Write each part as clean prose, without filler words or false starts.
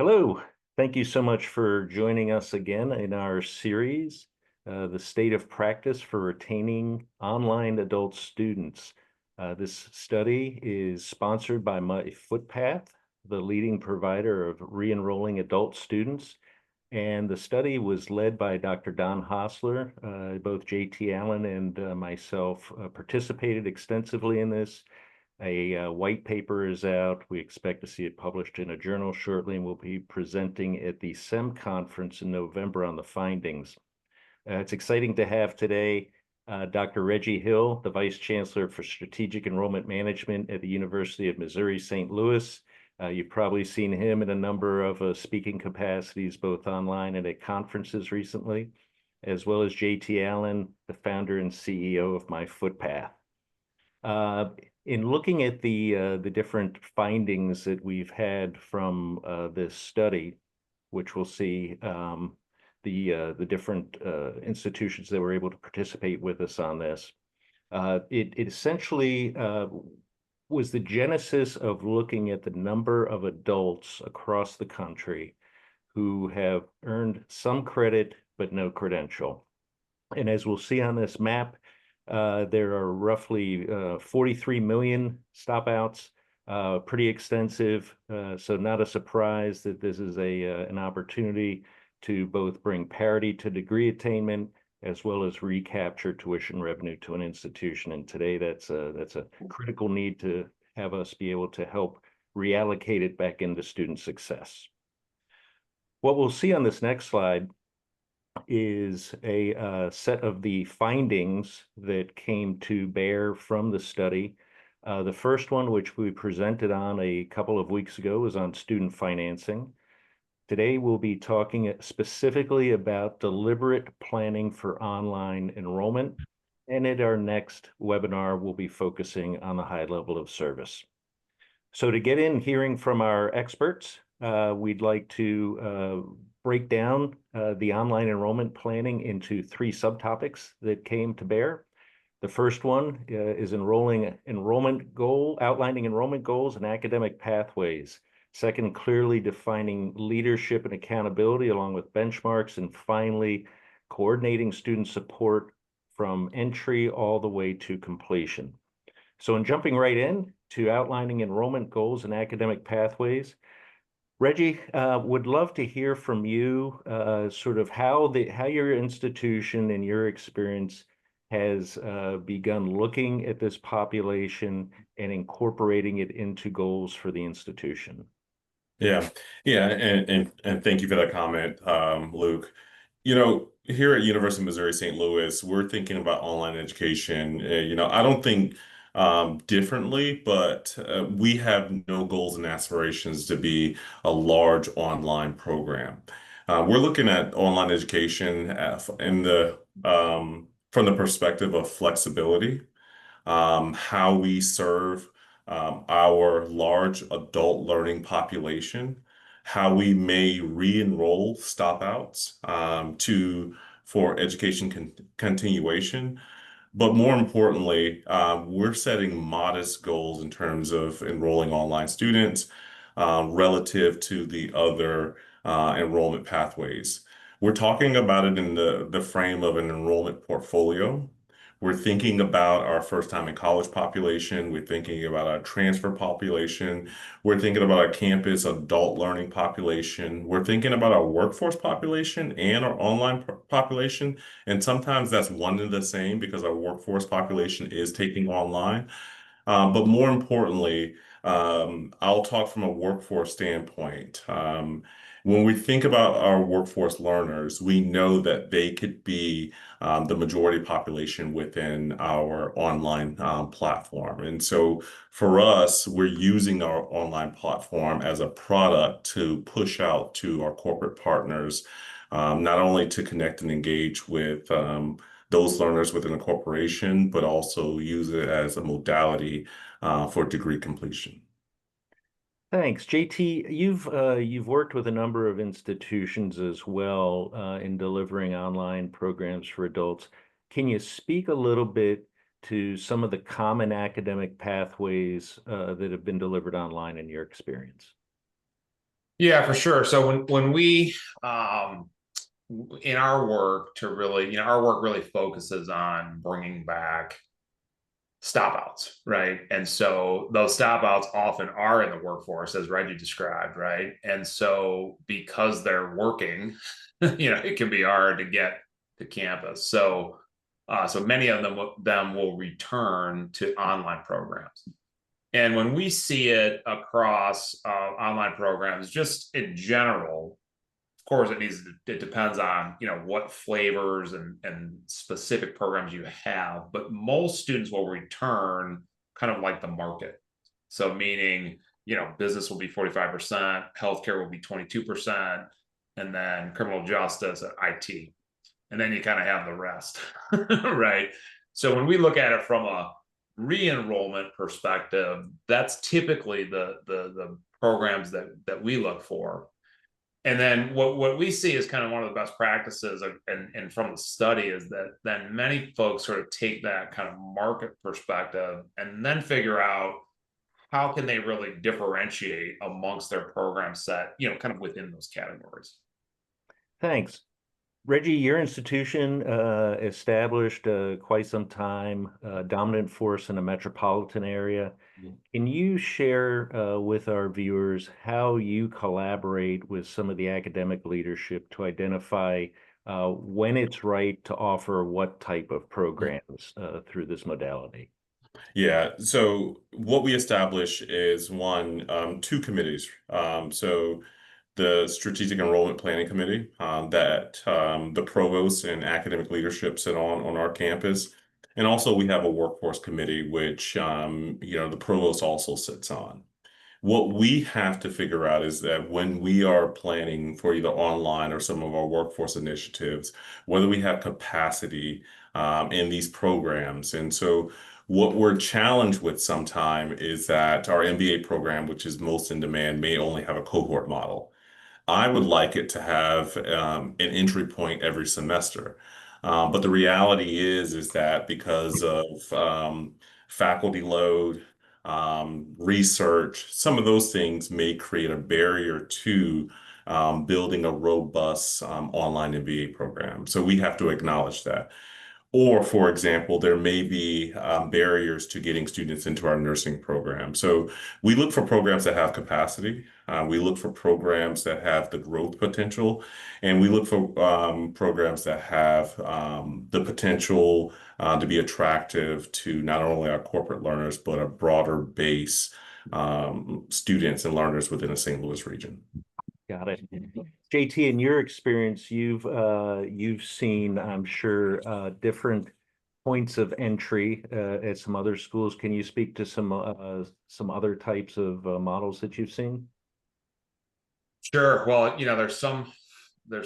Hello. Thank you so much for joining us again in our series, The State of Practice for Retaining Online Adult Students. This study is sponsored by MyFootpath, the leading provider of re-enrolling adult students. And the study was led by Dr. Don Hostler. Both J.T. Allen and myself participated extensively in this. A white paper is out. We expect to see it published in a journal shortly, and we'll be presenting at the SEM conference in November on the findings. It's exciting to have today Dr. Reggie Hill, the Vice Chancellor for Strategic Enrollment Management at the University of Missouri, St. Louis. You've probably seen him in a number of speaking capacities, both online and at conferences recently, as well as J.T. Allen, the founder and CEO of MyFootpath. In looking at the different findings that we've had from this study, which we'll see the different institutions that were able to participate with us on this, it essentially was the genesis of looking at the number of adults across the country who have earned some credit but no credential. And as we'll see on this map, there are roughly 43 million stop-outs, pretty extensive. So not a surprise that this is an opportunity to both bring parity to degree attainment as well as recapture tuition revenue to an institution. And today that's a critical need to have us be able to help reallocate it back into student success. What we'll see on this next slide is a set of the findings that came to bear from the study. The first one, which we presented on a couple of weeks ago, was on student financing. Today, we'll be talking specifically about deliberate planning for online enrollment. And at our next webinar, we'll be focusing on the high level of service. So to get in hearing from our experts, we'd like to break down the online enrollment planning into three subtopics that came to bear. The first one is outlining enrollment goals and academic pathways. Second, clearly defining leadership and accountability along with benchmarks. And finally, coordinating student support from entry all the way to completion. So in jumping right in to outlining enrollment goals and academic pathways, Reggie, would love to hear from you sort of how your institution and your experience has begun looking at this population and incorporating it into goals for the institution. Yeah, and thank you for that comment, Luke. Here at University of Missouri St. Louis, we're thinking about online education. I don't think differently, but we have no goals and aspirations to be a large online program. We're looking at online education from the perspective of flexibility, how we serve our large adult learning population, how we may re-enroll stop-outs for education continuation. But more importantly, we're setting modest goals in terms of enrolling online students relative to the other enrollment pathways. We're talking about it in the frame of an enrollment portfolio. We're thinking about our first time in college population. We're thinking about our transfer population. We're thinking about our campus adult learning population. We're thinking about our workforce population and our online population. And sometimes that's one and the same because our workforce population is taking online. But more importantly, I'll talk from a workforce standpoint. When we think about our workforce learners, we know that they could be the majority population within our online platform. And so for us, we're using our online platform as a product to push out to our corporate partners, not only to connect and engage with those learners within a corporation, but also use it as a modality for degree completion. Thanks, JT. You've worked with a number of institutions as well in delivering online programs for adults. Can you speak a little bit to some of the common academic pathways that have been delivered online in your experience? Yeah, for sure. So when we in our work to really, our work really focuses on bringing back stop outs, right? And so those stop outs often are in the workforce, as Reggie described, right? And so because they're working, it can be hard to get to campus. So many of them will return to online programs. And when we see it across online programs, just in general, of course, it depends on what flavors and specific programs you have, but most students will return kind of like the market. So meaning, business will be 45%, healthcare will be 22%, and then criminal justice, IT. And then you kind of have the rest, right? So when we look at it from a re-enrollment perspective, that's typically the programs that we look for. And then what we see is kind of one of the best practices and from the study is that then many folks sort of take that kind of market perspective and then figure out how can they really differentiate amongst their program set, kind of within those categories. Thanks. Reggie, your institution established quite some time, dominant force in a metropolitan area. Can you share with our viewers how you collaborate with some of the academic leadership to identify when it's right to offer what type of programs through this modality? Yeah, so what we establish is two committees. So the Strategic Enrollment Planning Committee that the provost and academic leadership sit on our campus. And also we have a workforce committee, which, the provost also sits on. What we have to figure out is that when we are planning for either online or some of our workforce initiatives, whether we have capacity in these programs. And so what we're challenged with sometime is that our MBA program, which is most in demand, may only have a cohort model. I would like it to have an entry point every semester. But the reality is that because of faculty load, research, some of those things may create a barrier to building a robust online MBA program. So we have to acknowledge that. Or, for example, there may be barriers to getting students into our nursing program. So we look for programs that have capacity. We look for programs that have the growth potential. And we look for programs that have the potential to be attractive to not only our corporate learners, but a broader base students and learners within the St. Louis region. Got it. JT, in your experience, you've seen, I'm sure, different points of entry at some other schools. Can you speak to some other types of models that you've seen? Sure. Well, there's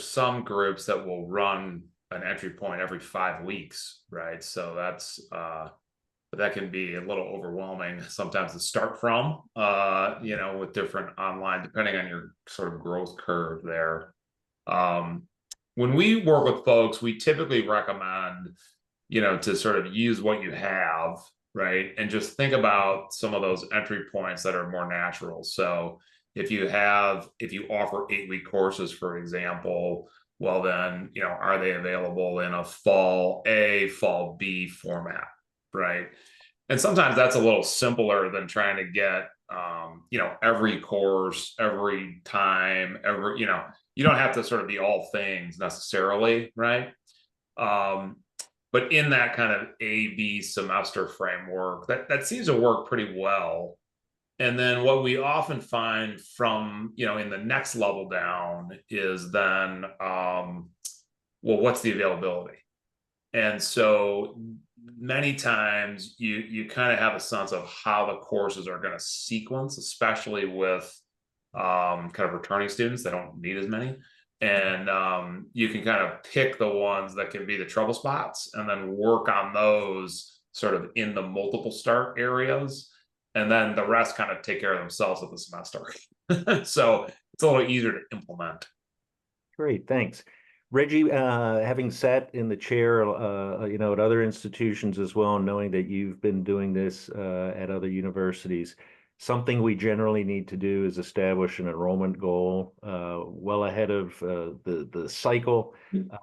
some groups that will run an entry point every 5 weeks, right? So that can be a little overwhelming sometimes to start from, with different online, depending on your sort of growth curve there. When we work with folks, we typically recommend, to sort of use what you have, right? And just think about some of those entry points that are more natural. So if you offer 8-week courses, for example, well then, are they available in a fall A, fall B format, right? And sometimes that's a little simpler than trying to get, every course, every time, you don't have to sort of be all things necessarily, right? But in that kind of A/B semester framework, that seems to work pretty well. And then what we often find from, in the next level down is then, well, what's the availability? And so many times you kind of have a sense of how the courses are going to sequence, especially with kind of returning students. They don't need as many. And you can kind of pick the ones that can be the trouble spots and then work on those sort of in the multiple start areas. And then the rest kind of take care of themselves at the semester. So it's a little easier to implement. Great, thanks. Reggie, having sat in the chair, at other institutions as well, knowing that you've been doing this at other universities, something we generally need to do is establish an enrollment goal well ahead of the cycle.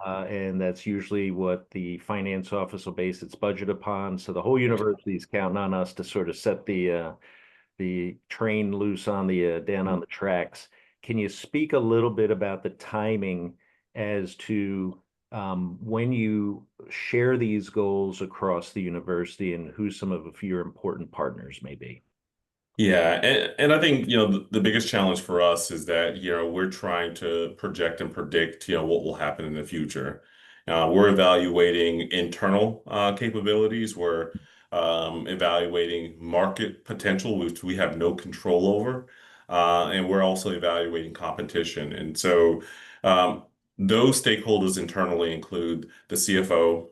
And that's usually what the finance office will base its budget upon. So the whole university is counting on us to sort of set the train loose on the down on the tracks. Can you speak a little bit about the timing as to when you share these goals across the university and who some of your important partners may be? Yeah, and I think, the biggest challenge for us is that, we're trying to project and predict, what will happen in the future. We're evaluating internal capabilities. We're evaluating market potential, which we have no control over. And we're also evaluating competition. And so those stakeholders internally include the CFO,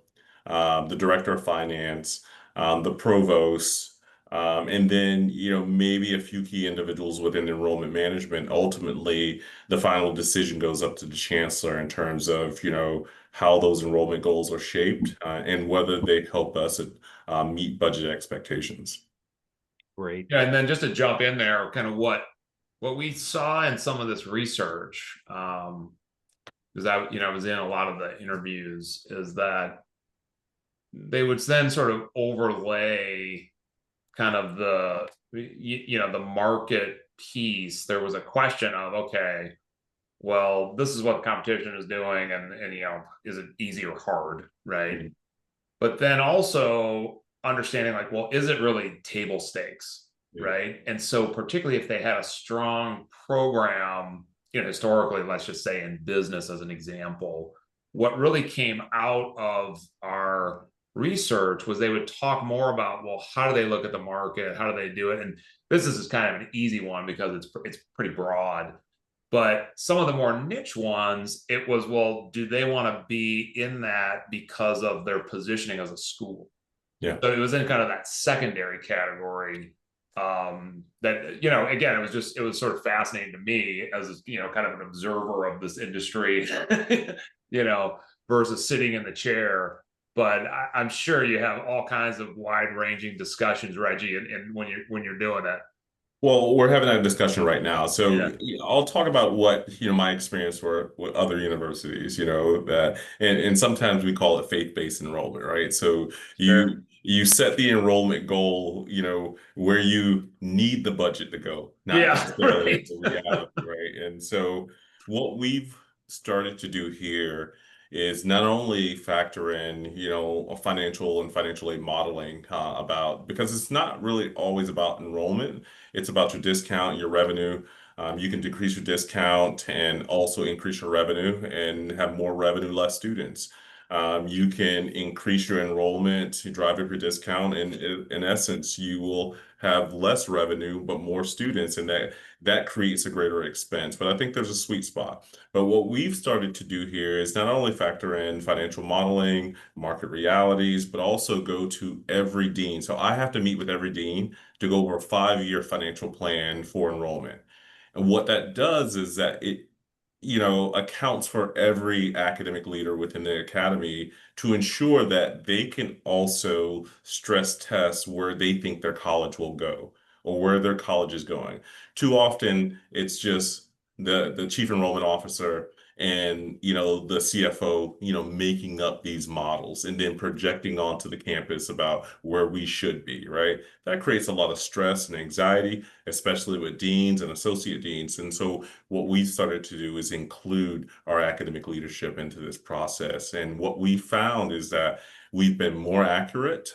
the director of finance, the provost, and then, maybe a few key individuals within enrollment management. Ultimately, the final decision goes up to the chancellor in terms of, how those enrollment goals are shaped, and whether they help us meet budget expectations. Great. Yeah, and then just to jump in there, kind of what we saw in some of this research, because I was in a lot of the interviews, is that they would then sort of overlay kind of the market piece. There was a question of, okay, well, this is what the competition is doing, and is it easy or hard, right? Mm-hmm. But then also understanding, like, well, is it really table stakes, right? And so particularly if they had a strong program, historically, let's just say in business as an example, what really came out of our research was they would talk more about, well, how do they look at the market? How do they do it? And business is kind of an easy one because it's pretty broad. But some of the more niche ones, it was, well, do they want to be in that because of their positioning as a school? Yeah. So it was in kind of that secondary category. That, again, it was sort of fascinating to me as, kind of an observer of this industry, versus sitting in the chair. But I'm sure you have all kinds of wide-ranging discussions, Reggie, and when you're doing that. Well, we're having that discussion right now. So Yeah. I'll talk about what, my experience were with other universities, that, and sometimes we call it faith-based enrollment, right? So Sure. you set the enrollment goal, where you need the budget to go, not Yeah, necessarily right. the reality, right? And so what we've started to do here is not only factor in, a financial aid modeling about, because it's not really always about enrollment. It's about your discount, your revenue. You can decrease your discount and also increase your revenue and have more revenue, less students. You can increase your enrollment, drive up your discount, and in essence, you will have less revenue but more students, and that creates a greater expense. But I think there's a sweet spot. But what we've started to do here is not only factor in financial modeling, market realities, but also go to every dean. So I have to meet with every dean to go over a 5-year financial plan for enrollment. And what that does is that it, accounts for every academic leader within the academy to ensure that they can also stress test where they think their college will go or where their college is going. Too often, it's just the chief enrollment officer and the CFO making up these models and then projecting onto the campus about where we should be, right? That creates a lot of stress and anxiety, especially with deans and associate deans. And so what we started to do is include our academic leadership into this process. And what we found is that we've been more accurate.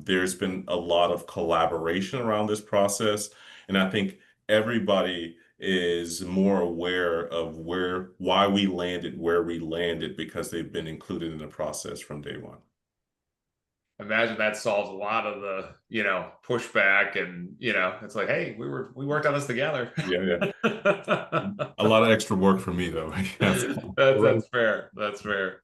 There's been a lot of collaboration around this process, and I think everybody is more aware of why we landed where we landed because they've been included in the process from day one. Imagine that solves a lot of the, pushback, and it's like, hey, we worked on this together. Yeah. A lot of extra work for me though. Yes. That's fair. That's fair.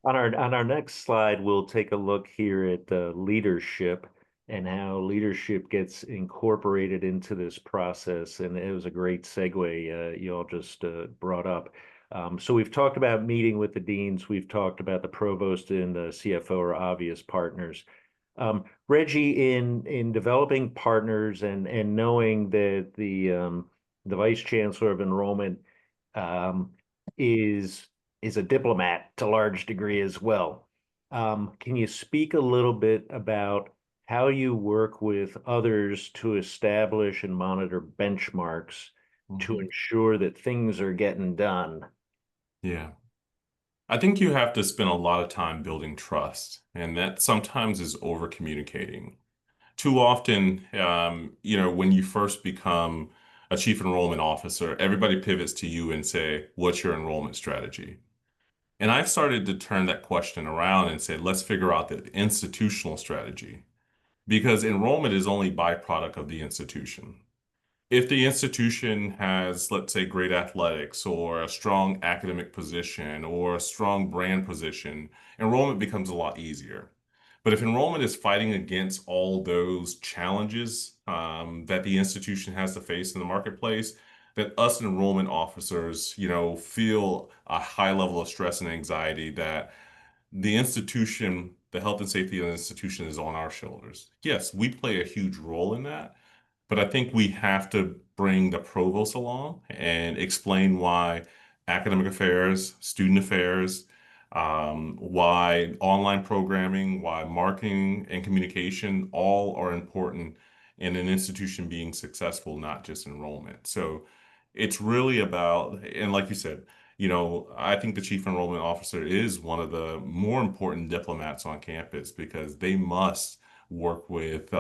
On our next slide, we'll take a look here at leadership and how leadership gets incorporated into this process. And it was a great segue you all just brought up. So we've talked about meeting with the deans. We've talked about the provost and the CFO are obvious partners. Reggie, in developing partners and knowing that the vice chancellor of enrollment um, is is a diplomat to a large degree as well. Can you speak a little bit about how you work with others to establish and monitor benchmarks to Mhm. ensure that things are getting done? Yeah. I think you have to spend a lot of time building trust, and that sometimes is over communicating. Too often, when you first become a chief enrollment officer, everybody pivots to you and say, "What's your enrollment strategy?" And I've started to turn that question around and say, "Let's figure out the institutional strategy," because enrollment is only byproduct of the institution. If the institution has, let's say, great athletics or a strong academic position or a strong brand position, enrollment becomes a lot easier. But if enrollment is fighting against all those challenges that the institution has to face in the marketplace, then us enrollment officers, feel a high level of stress and anxiety that the institution, the health and safety of the institution is on our shoulders. Yes, we play a huge role in that, but I think we have to bring the provost along and explain why academic affairs, student affairs, why online programming, why marketing and communication all are important in an institution being successful, not just enrollment. So it's really about, and like you said, I think the chief enrollment officer is one of the more important diplomats on campus because they must work with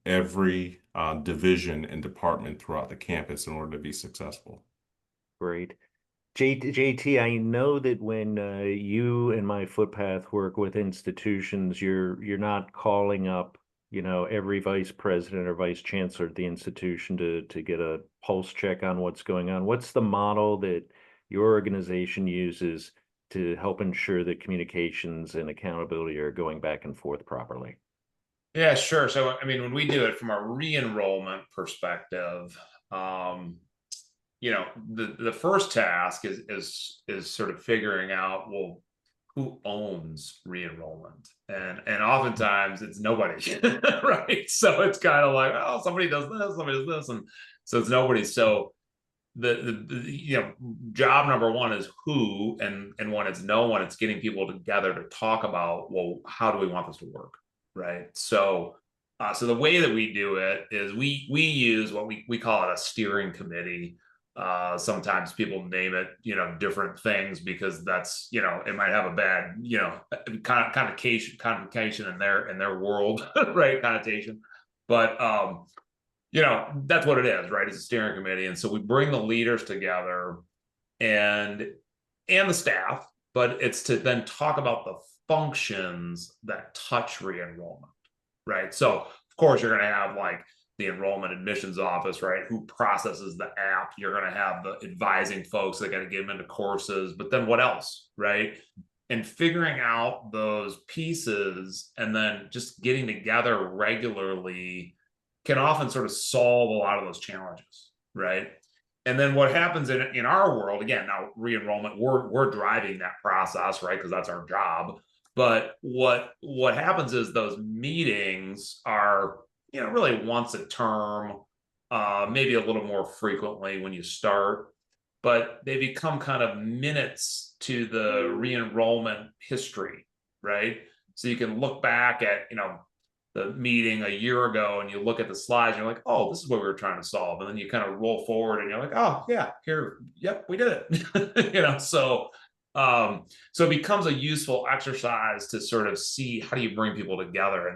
every division and department throughout the campus in order to be successful. Great. JT, I know that when you and my footpath work with institutions, you're not calling up, every vice president or vice chancellor at the institution to get a pulse check on what's going on. What's the model that your organization uses to help ensure that communications and accountability are going back and forth properly? Yeah, sure. So, I mean, when we do it from a re-enrollment perspective, um, the first task is sort of figuring out, well, who owns re-enrollment, and oftentimes it's nobody, right? So it's kind of like, oh, somebody does this, somebody does this, and so it's nobody. So the job number one is who, and when it's no one, it's getting people together to talk about, well, how do we want this to work, right? So the way that we do it is we use what we call it a steering committee. Sometimes people name it, different things because that's, it might have a bad, connotation in their world, right? Connotation. But that's what it is, right? It's a steering committee. And so we bring the leaders together and the staff, but it's to then talk about the functions that touch re-enrollment, right? So of course you're going to have like the enrollment admissions office, right, who processes the app. You're going to have the advising folks that got to get them into courses, but then what else, right? And figuring out those pieces and then just getting together regularly can often sort of solve a lot of those challenges, right? And then what happens in our world, again, now re-enrollment, we're driving that process, right? Because that's our job. But what happens is those meetings are, really once a term, maybe a little more frequently when you start, but they become kind of minutes to the re-enrollment history, right? So you can look back at, the meeting a year ago and you look at the slides and you're like, oh, this is what we were trying to solve. And then you kind of roll forward and you're like, oh yeah, here, yep, we did it. So it becomes a useful exercise to sort of see how do you bring people together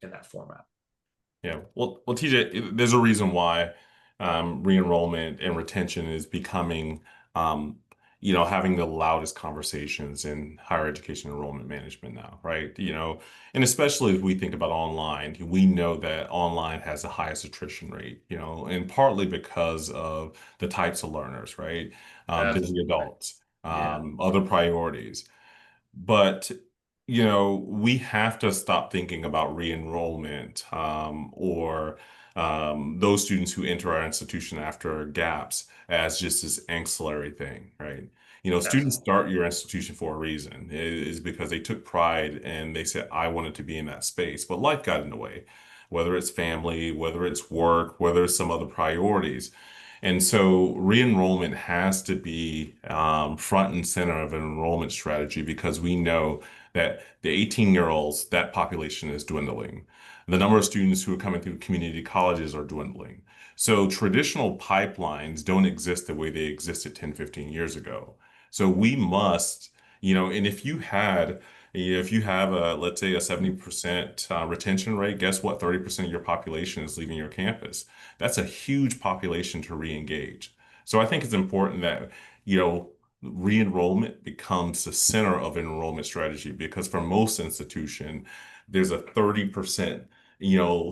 in that format. Yeah. Well, TJ, there's a reason why re-enrollment and retention is becoming, having the loudest conversations in higher education enrollment management now, right? And especially if we think about online, we know that online has the highest attrition rate, and partly because of the types of learners, right? That's Busy adults, yeah. other priorities. But we have to stop thinking about re-enrollment or those students who enter our institution after gaps as just this ancillary thing, right? Students Yes. start your institution for a reason. It is because they took pride and they said, I wanted to be in that space, but life got in the way, whether it's family, whether it's work, whether it's some other priorities. And so re-enrollment has to be front and center of an enrollment strategy because we know that the 18-year-olds, that population is dwindling. The number of students who are coming through community colleges are dwindling. So traditional pipelines don't exist the way they existed 10, 15 years ago. So we must, and if you have a, let's say a 70% retention rate, guess what? 30% of your population is leaving your campus. That's a huge population to re-engage. So I think it's important that, re-enrollment becomes the center of an enrollment strategy because for most institution, there's a 30%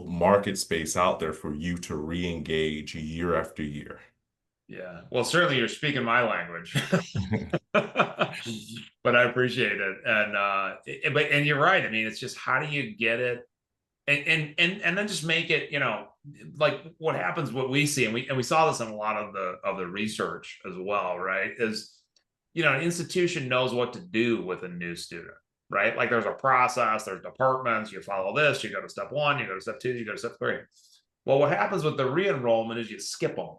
market space out there for you to re-engage year after year. Yeah. Well, certainly you're speaking my language. But I appreciate it. And you're right. I mean, it's just how do you get it and then just make it, like what happens, what we see, and we saw this in a lot of the research as well, right? Is an institution knows what to do with a new student, right? Like there's a process, there's departments, you follow this, you go to step 1, you go to step 2, you go to step 3. Well, what happens with the re-enrollment is you skip them.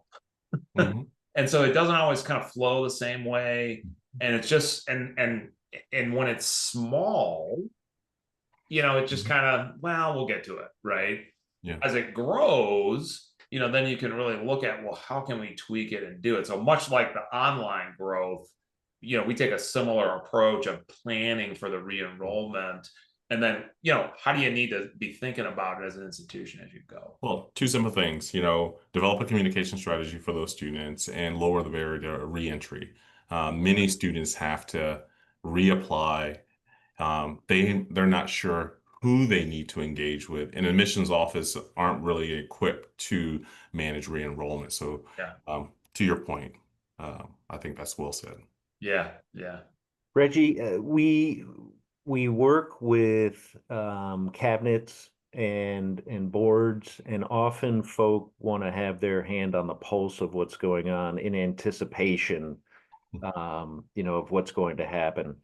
Mm-hmm. And so it doesn't always kind of flow the same way. And it's just and when it's small, it just kind of, well, we'll get to it, right? Yeah. As it grows, then you can really look at, well, how can we tweak it and do it? So much like the online growth, we take a similar approach of planning for the re-enrollment. And then, how do you need to be thinking about it as an institution as you go? Well, two simple things, develop a communication strategy for those students and lower the barrier to reentry. Many students have to reapply. They're not sure who they need to engage with, and admissions office aren't really equipped to manage re-enrollment. So, Yeah. To your point, I think that's well said. Yeah, yeah. Reggie, we work with cabinets and boards, and often folk want to have their hand on the pulse of what's going on in anticipation, of what's going to happen.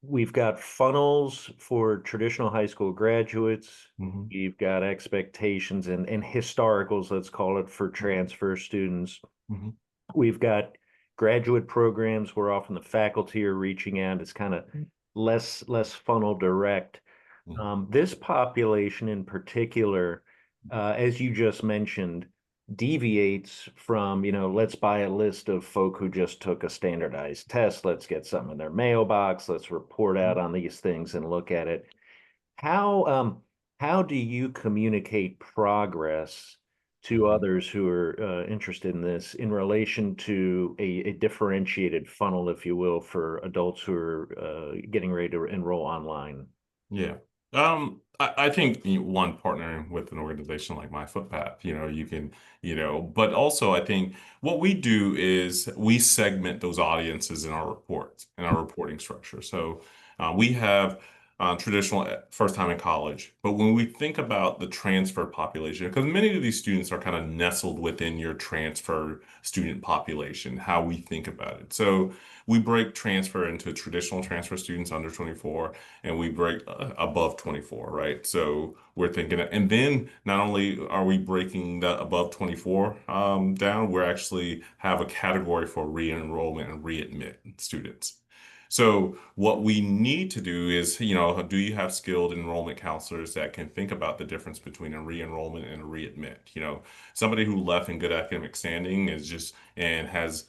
We've got funnels for traditional high school graduates. Mm-hmm. We've got expectations and historicals, let's call it, for transfer students. Mm-hmm. We've got graduate programs where often the faculty are reaching out. It's kind of less funnel direct. This population in particular, as you just mentioned, deviates from, let's buy a list of folk who just took a standardized test. Let's get something in their mailbox. Let's report out on these things and look at it. How do you communicate progress to others who are interested in this in relation to a differentiated funnel, if you will, for adults who are getting ready to enroll online? Yeah. I think one, partnering with an organization like MyFootpath, you can, but also I think what we do is we segment those audiences in our reports, in our reporting structure. So we have traditional first time in college, but when we think about the transfer population, because many of these students are kind of nestled within your transfer student population, how we think about it. So we break transfer into traditional transfer students under 24, and we break above 24, right? So we're thinking, and then not only are we breaking the above 24 down, we actually have a category for re-enrollment and readmit students. So what we need to do is, do you have skilled enrollment counselors that can think about the difference between a re-enrollment and a readmit? Somebody who left in good academic standing and has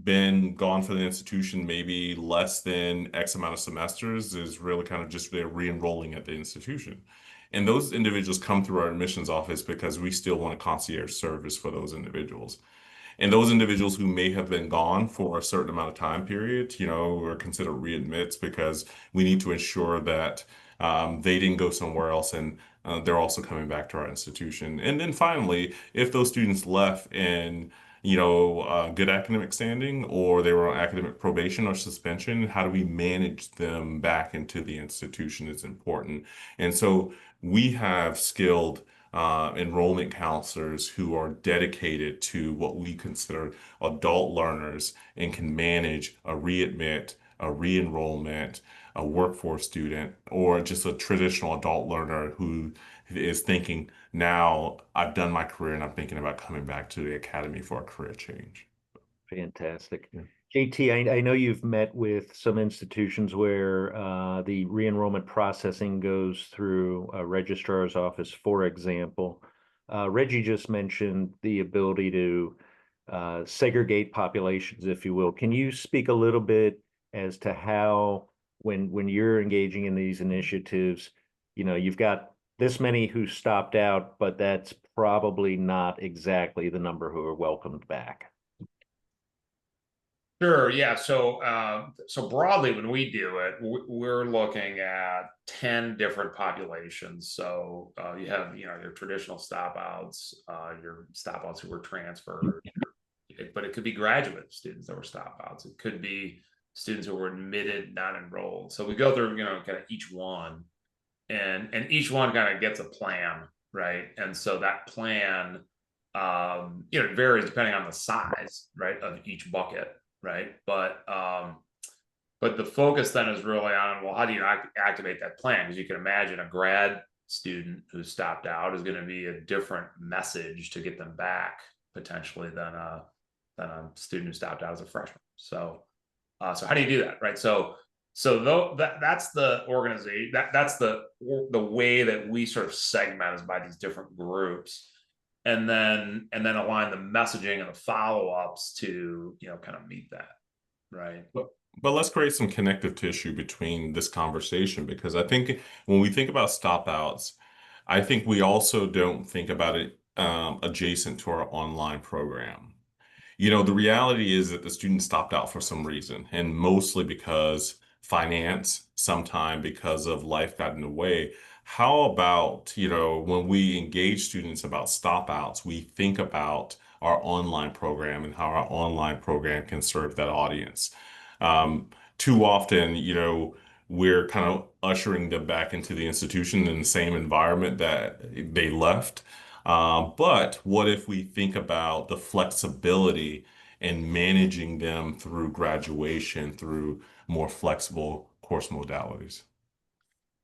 been gone for the institution maybe less than X amount of semesters is really kind of just they're re-enrolling at the institution. And those individuals come through our admissions office because we still want a concierge service for those individuals. And those individuals who may have been gone for a certain amount of time period, are considered readmits because we need to ensure that they didn't go somewhere else and they're also coming back to our institution. And then finally, if those students left in good academic standing or they were on academic probation or suspension, how do we manage them back into the institution is important. And so we have skilled enrollment counselors who are dedicated to what we consider adult learners and can manage a readmit, a re-enrollment, a workforce student, or just a traditional adult learner who is thinking, now I've done my career and I'm thinking about coming back to the academy for a career change. Fantastic. Yeah. JT, I know you've met with some institutions where the re-enrollment processing goes through a registrar's office, for example. Reggie just mentioned the ability to segregate populations, if you will. Can you speak a little bit as to how, when you're engaging in these initiatives, you've got this many who stopped out, but that's probably not exactly the number who are welcomed back. Sure. Yeah. So broadly, when we do it, we're looking at 10 different populations. So you have, your traditional stop outs, your stop outs who were transferred, but it could be graduate students that were stop outs. It could be students who were admitted, not enrolled. So we go through, kind of each one, and each one kind of gets a plan, right? And so that plan, it varies depending on the size, right, of each bucket, right? But the focus then is really on, well, how do you activate that plan? Because you can imagine a grad student who stopped out is going to be a different message to get them back potentially than a student who stopped out as a freshman. So how do you do that, right? That's the organization, that's the way that we sort of segment is by these different groups, and then align the messaging and the follow-ups to kind of meet that, right? But let's create some connective tissue between this conversation, because I think when we think about stop outs, I think we also don't think about it adjacent to our online program. The reality is that the student stopped out for some reason, and mostly because finance, sometime because of life got in the way. How about, when we engage students about stop outs, we think about our online program and how our online program can serve that audience. Too often, we're kind of ushering them back into the institution in the same environment that they left. But what if we think about the flexibility and managing them through graduation, through more flexible course modalities?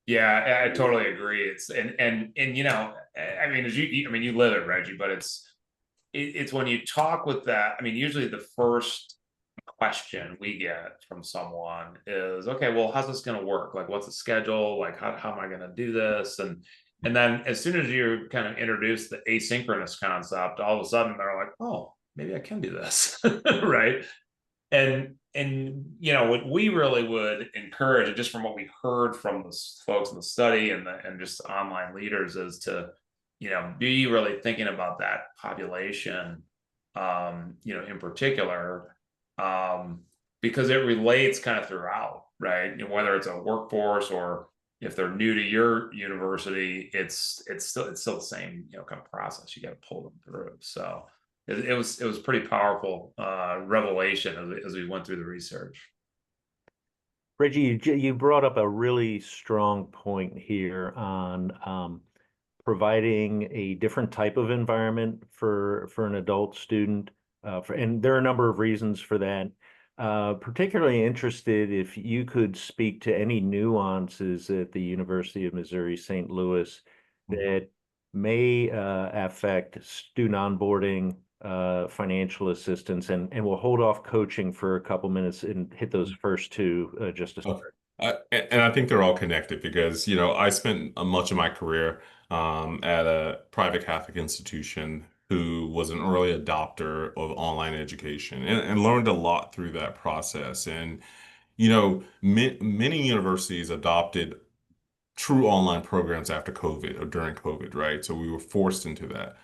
Yeah, I totally agree. It's and I mean, you live it, Reggie, but it's when you talk with that. I mean, usually the first question we get from someone is, okay, well, how's this going to work? Like, what's the schedule? Like, how am I going to do this? And then as soon as you kind of introduce the asynchronous concept, all of a sudden they're like, oh, maybe I can do this, right? And what we really would encourage, just from what we heard from the folks in the study and just online leaders, is to be really thinking about that population, in particular, because it relates kind of throughout, right? Whether it's a workforce or if they're new to your university, it's still the same kind of process. You got to pull them through. So it was pretty powerful revelation as we went through the research. Reggie, you brought up a really strong point here on providing a different type of environment for an adult student. And there are a number of reasons for that. Particularly interested if you could speak to any nuances at the University of Missouri St. Louis that may affect student onboarding, financial assistance, and we'll hold off coaching for a couple minutes and hit those first two just to start. And I think they're all connected because, I spent much of my career at a private Catholic institution who was an early adopter of online education and learned a lot through that process. And, many universities adopted true online programs after COVID or during COVID, right? So we were forced into that.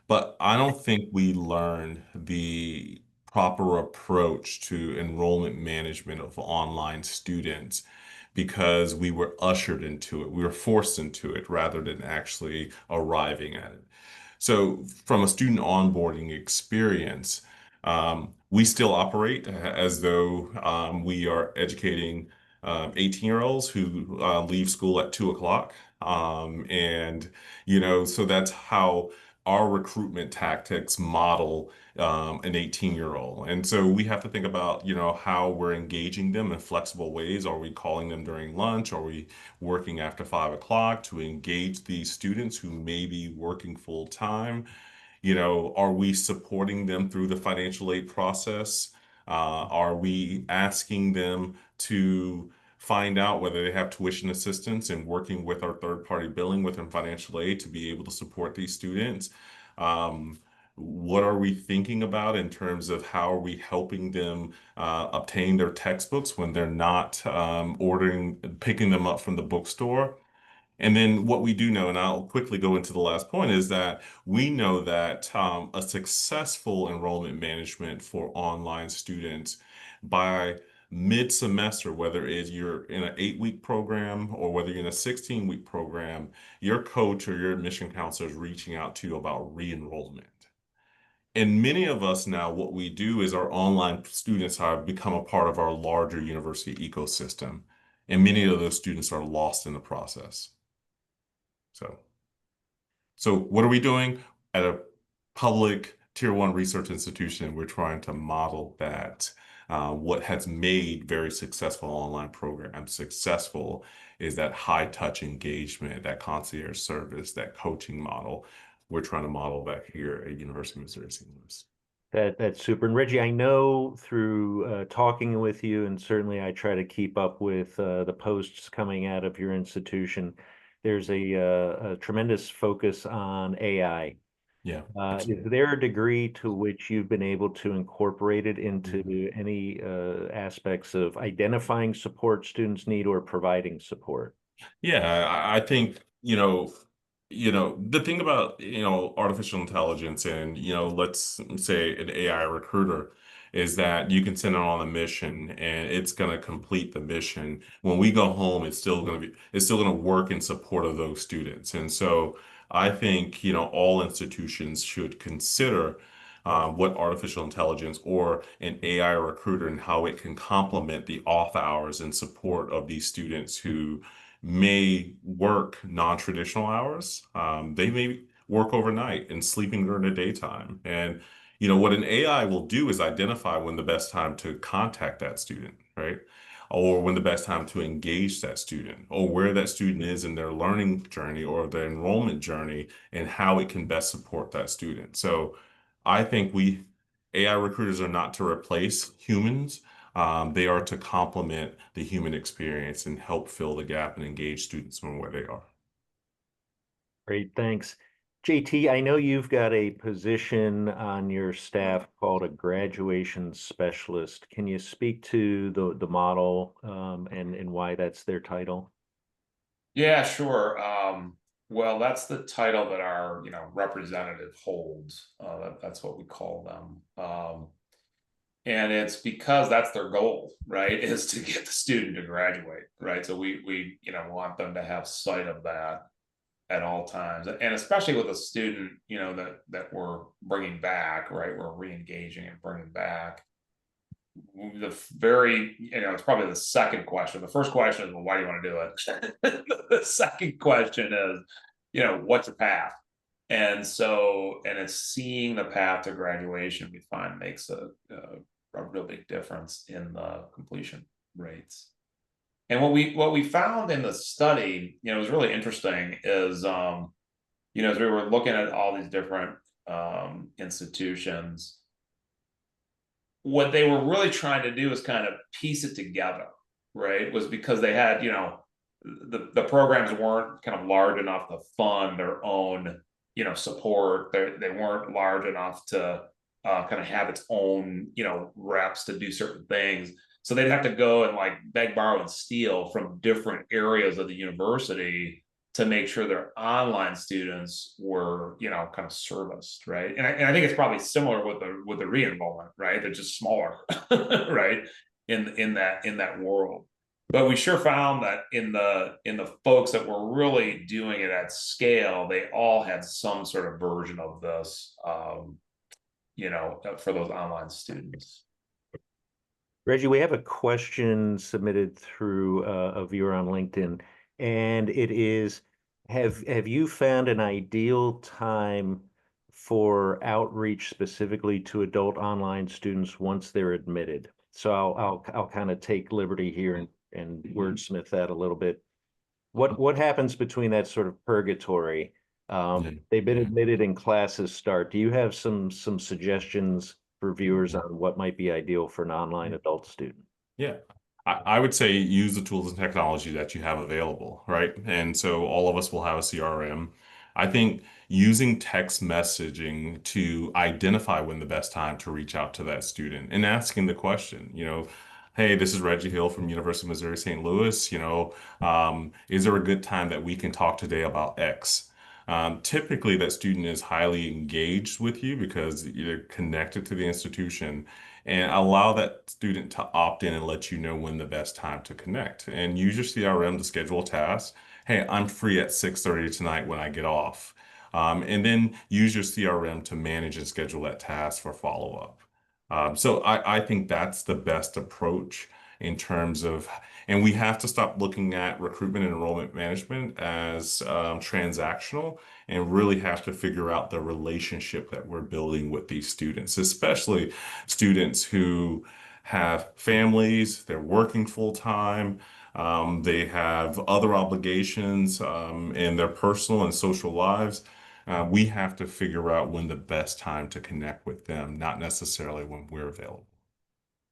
But I don't think we learned the proper approach to enrollment management of online students because we were ushered into it. We were forced into it rather than actually arriving at it. So, from a student onboarding experience, we still operate as though we are educating 18-year-olds who leave school at 2 o'clock. And, so that's how our recruitment tactics model an 18-year-old. And so we have to think about, how we're engaging them in flexible ways. Are we calling them during lunch? Are we working after 5 o'clock to engage these students who may be working full time? Are we supporting them through the financial aid process? Are we asking them to find out whether they have tuition assistance and working with our third-party billing within financial aid to be able to support these students? What are we thinking about in terms of how are we helping them obtain their textbooks when they're not picking them up from the bookstore? And then what we do know, and I'll quickly go into the last point, is that we know that a successful enrollment management for online students by mid-semester, whether it's you're in an 8-week program or whether you're in a 16-week program, your coach or your admission counselor is reaching out to you about re-enrollment. And many of us now, what we do is our online students have become a part of our larger university ecosystem. And many of those students are lost in the process. So what are we doing at a public tier 1 research institution? We're trying to model that. What has made very successful online programs successful is that high touch engagement, that concierge service, that coaching model. We're trying to model that here at University of Missouri St. Louis. That's super. And Reggie, I know through talking with you, and certainly I try to keep up with the posts coming out of your institution, there's a tremendous focus on AI. Yeah. Is there a degree to which you've been able to incorporate it into any aspects of identifying support students need or providing support? Yeah, I think, the thing about, artificial intelligence and, let's say an AI recruiter is that you can send it on a mission and it's going to complete the mission. When we go home, it's still going to work in support of those students. And so I think, all institutions should consider what artificial intelligence or an AI recruiter and how it can complement the off hours in support of these students who may work non-traditional hours. They may work overnight and sleeping during the daytime. And what an AI will do is identify when the best time to contact that student, right? Or when the best time to engage that student, or where that student is in their learning journey or their enrollment journey, and how it can best support that student. So I think AI recruiters are not to replace humans. They are to complement the human experience and help fill the gap and engage students from where they are. Great, thanks. JT, I know you've got a position on your staff called a graduation specialist. Can you speak to the model and why that's their title? Yeah, sure. Well, that's the title that our representative holds. That's what we call them. And it's because that's their goal, right? Is to get the student to graduate, right? So we want them to have sight of that at all times, and especially with a student that we're bringing back, right? We're re-engaging and bringing back. It's probably the second question. The first question is, well, why do you want to do it? The second question is, what's your path? And it's seeing the path to graduation we find makes a real big difference in the completion rates. And what we found in the study, was really interesting is, as we were looking at all these different institutions, what they were really trying to do is kind of piece it together, right? Was because they had, the programs weren't kind of large enough to fund their own, support. They weren't large enough to kind of have its own, reps to do certain things. So they'd have to go and like beg, borrow, and steal from different areas of the university to make sure their online students were, kind of serviced, right? And I think it's probably similar with the re-enrollment, right? They're just smaller, right? In that world. But we sure found that in the folks that were really doing it at scale, they all had some sort of version of this, for those online students. Reggie, we have a question submitted through a viewer on LinkedIn, and it is, Have you found an ideal time for outreach specifically to adult online students once they're admitted? So I'll kind of take liberty here and wordsmith that a little bit. What happens between that sort of purgatory? They've been admitted and classes start. Do you have some suggestions for viewers on what might be ideal for an online adult student? Yeah. I would say use the tools and technology that you have available, right? And so all of us will have a CRM. I think using text messaging to identify when the best time to reach out to that student and asking the question, hey, this is Reggie Hill from University of Missouri St. Louis, is there a good time that we can talk today about X? Typically, that student is highly engaged with you because you're connected to the institution, and allow that student to opt in and let you know when the best time to connect. And use your CRM to schedule tasks. Hey, I'm free at 6:30 tonight when I get off. And then use your CRM to manage and schedule that task for follow-up. So I think that's the best approach in terms of, and we have to stop looking at recruitment and enrollment management as transactional, and really have to figure out the relationship that we're building with these students, especially students who have families, they're working full time, they have other obligations in their personal and social lives. We have to figure out when the best time to connect with them, not necessarily when we're available.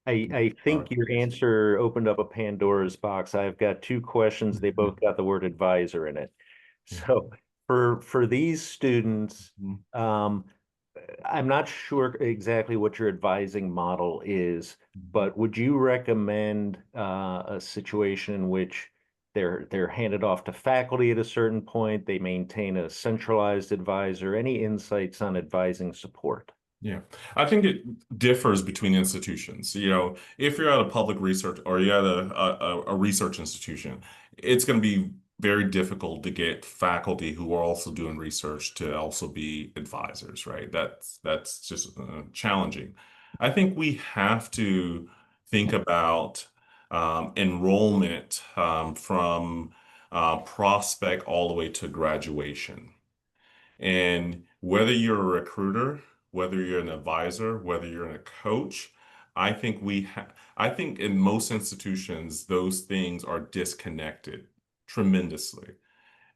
I think your answer opened up a Pandora's box. I've got two questions. They both got the word advisor in it. So for these students, Mhm. I'm not sure exactly what your advising model is, but would you recommend a situation in which they're handed off to faculty at a certain point, they maintain a centralized advisor? Any insights on advising support? Yeah, I think it differs between institutions. If you're at a public research or you're at a research institution, it's going to be very difficult to get faculty who are also doing research to also be advisors, right? That's just challenging. I think we have to think about enrollment from prospect all the way to graduation. And whether you're a recruiter, whether you're an advisor, whether you're a coach, I think in most institutions, those things are disconnected tremendously.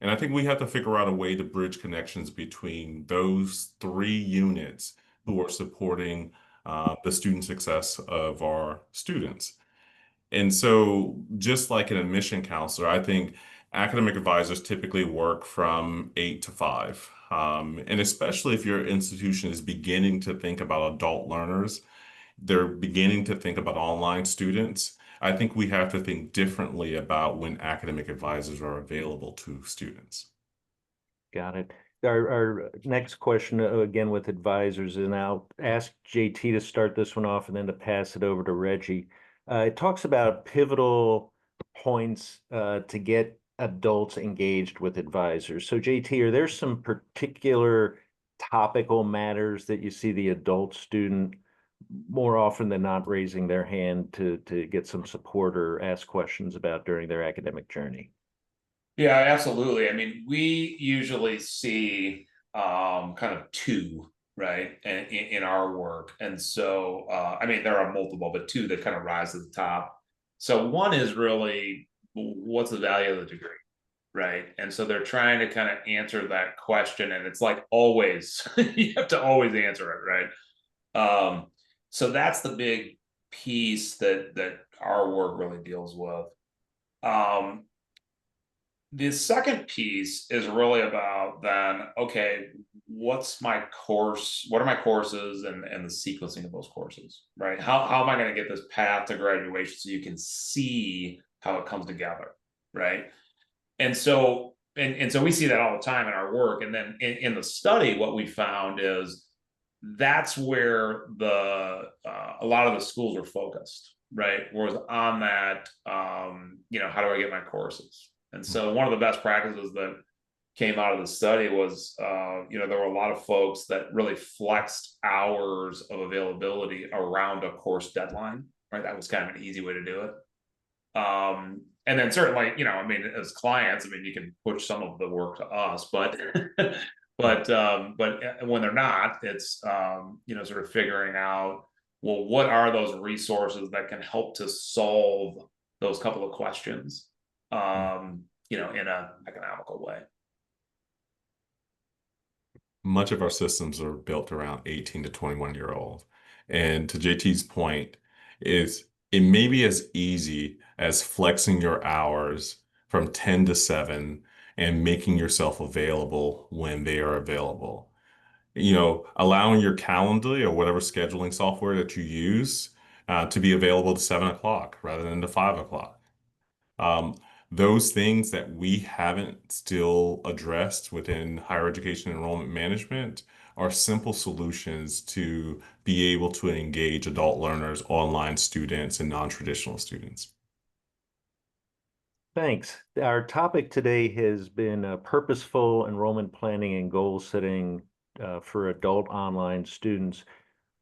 And I think we have to figure out a way to bridge connections between those three units who are supporting the student success of our students. And so, just like an admission counselor, I think academic advisors typically work from 8 to 5. And especially if your institution is beginning to think about adult learners, they're beginning to think about online students. I think we have to think differently about when academic advisors are available to students. Got it. Our next question, again with advisors, and I'll ask JT to start this one off and then to pass it over to Reggie. It talks about pivotal points to get adults engaged with advisors. So JT, are there some particular topical matters that you see the adult student more often than not raising their hand to get some support or ask questions about during their academic journey? Yeah, absolutely. I mean, we usually see kind of two, right, in our work. And so, I mean, there are multiple, but two that kind of rise to the top. So one is really, what's the value of the degree, right? And so they're trying to kind of answer that question, and it's like always, you have to always answer it, right? So that's the big piece that our work really deals with. Um, the second piece is really about then, okay, what's my course? What are my courses and the sequencing of those courses, right? How am I going to get this path to graduation so you can see how it comes together, right? And so so we see that all the time in our work. And then in the study, what we found is that's where a lot of the schools are focused, right? Was on that, how do I get my courses? And so one of the best practices that came out of the study was, there were a lot of folks that really flexed hours of availability around a course deadline, right? That was kind of an easy way to do it. And then certainly, I mean, as clients, I mean, you can push some of the work to us, but but when they're not, it's sort of figuring out, well, what are those resources that can help to solve those couple of questions, in an economical way. Much of our systems are built around 18 to 21-year-old. And to JT's point, is it may be as easy as flexing your hours from 10 to 7 and making yourself available when they are available. Allowing your Calendly or whatever scheduling software that you use to be available to 7 o'clock rather than to 5 o'clock. Um, those things that we haven't still addressed within higher education enrollment management are simple solutions to be able to engage adult learners, online students, and non-traditional students. Thanks. Our topic today has been purposeful enrollment planning and goal setting for adult online students.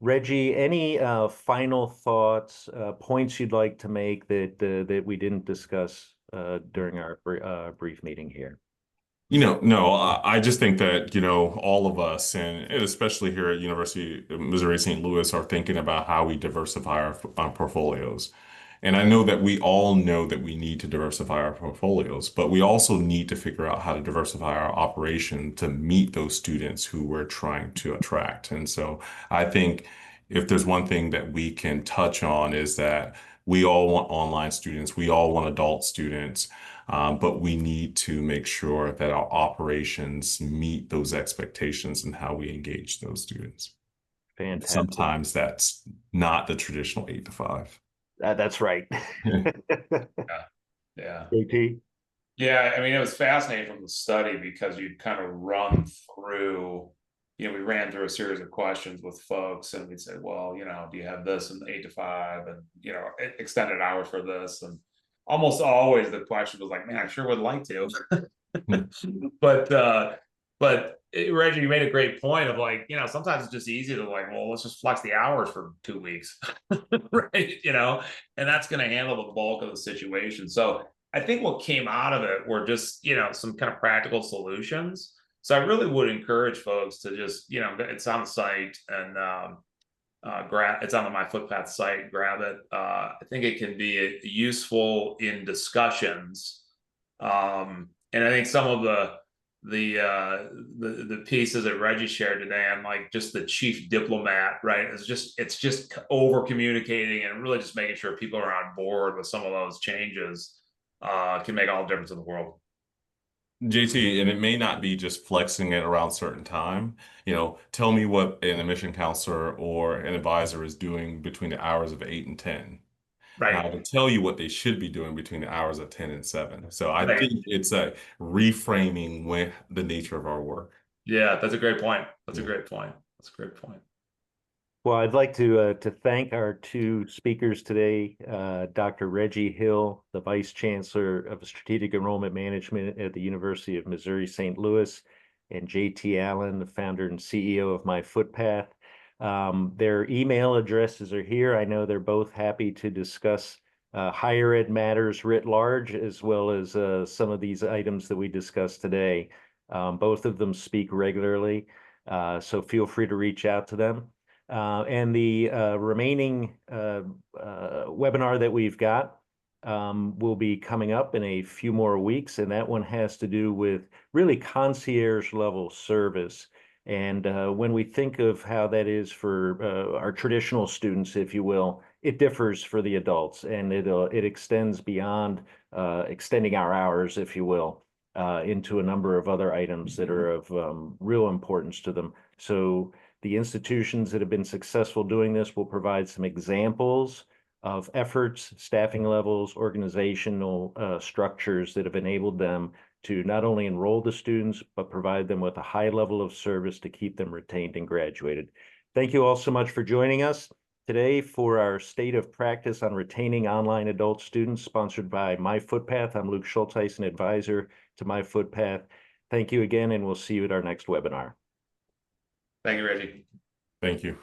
Reggie, any final thoughts, points you'd like to make that we didn't discuss during our brief meeting here? No, I just think that, all of us, and especially here at University of Missouri St. Louis, are thinking about how we diversify our portfolios. And I know that we all know that we need to diversify our portfolios, but we also need to figure out how to diversify our operation to meet those students who we're trying to attract. And so I think if there's one thing that we can touch on is that we all want online students, we all want adult students. But we need to make sure that our operations meet those expectations and how we engage those students. Fantastic. Sometimes that's not the traditional 8 to 5. That's right. Yeah. JT? Yeah, I mean, it was fascinating from the study because you'd kind of run through, we ran through a series of questions with folks and we'd say, well, do you have this in 8 to 5 and, extended hours for this? And almost always the question was like, man, I sure would like to. But Reggie, you made a great point of like, sometimes it's just easy to like, well, let's just flex the hours for 2 weeks, right? And that's going to handle the bulk of the situation. So I think what came out of it were just, some kind of practical solutions. So I really would encourage folks to just, it's on the site and it's on the My Footpath site, grab it. I think it can be useful in discussions. And I think some of the pieces that Reggie shared today on like just the chief diplomat, right? It's just over communicating and really just making sure people are on board with some of those changes can make all the difference in the world. JT, and it may not be just flexing it around certain time. Tell me what an admission counselor or an advisor is doing between the hours of 8 and 10. Right. I will tell you what they should be doing between the hours of 10 and 7. So I Right. think it's a reframing with the nature of our work. Yeah, that's a great point. That's a great point. Well, I'd like to thank our two speakers today, Dr. Reggie Hill, the Vice Chancellor of Strategic Enrollment Management at the University of Missouri St. Louis, and JT Allen, the founder and CEO of My Footpath. Their email addresses are here. I know they're both happy to discuss higher ed matters writ large, as well as some of these items that we discussed today. Both of them speak regularly, so feel free to reach out to them. And the remaining webinar that we've got will be coming up in a few more weeks, and that one has to do with really concierge level service. And when we think of how that is for our traditional students, if you will, it differs for the adults, and it extends beyond extending our hours, if you will, into a number of other items that are of real importance to them. So the institutions that have been successful doing this will provide some examples of efforts, staffing levels, organizational structures that have enabled them to not only enroll the students, but provide them with a high level of service to keep them retained and graduated. Thank you all so much for joining us today for our State of Practice on Retaining Online Adult Students, sponsored by My Footpath. I'm Luke Schultheis, an advisor to My Footpath. Thank you again, and we'll see you at our next webinar. Thank you, Reggie. Thank you.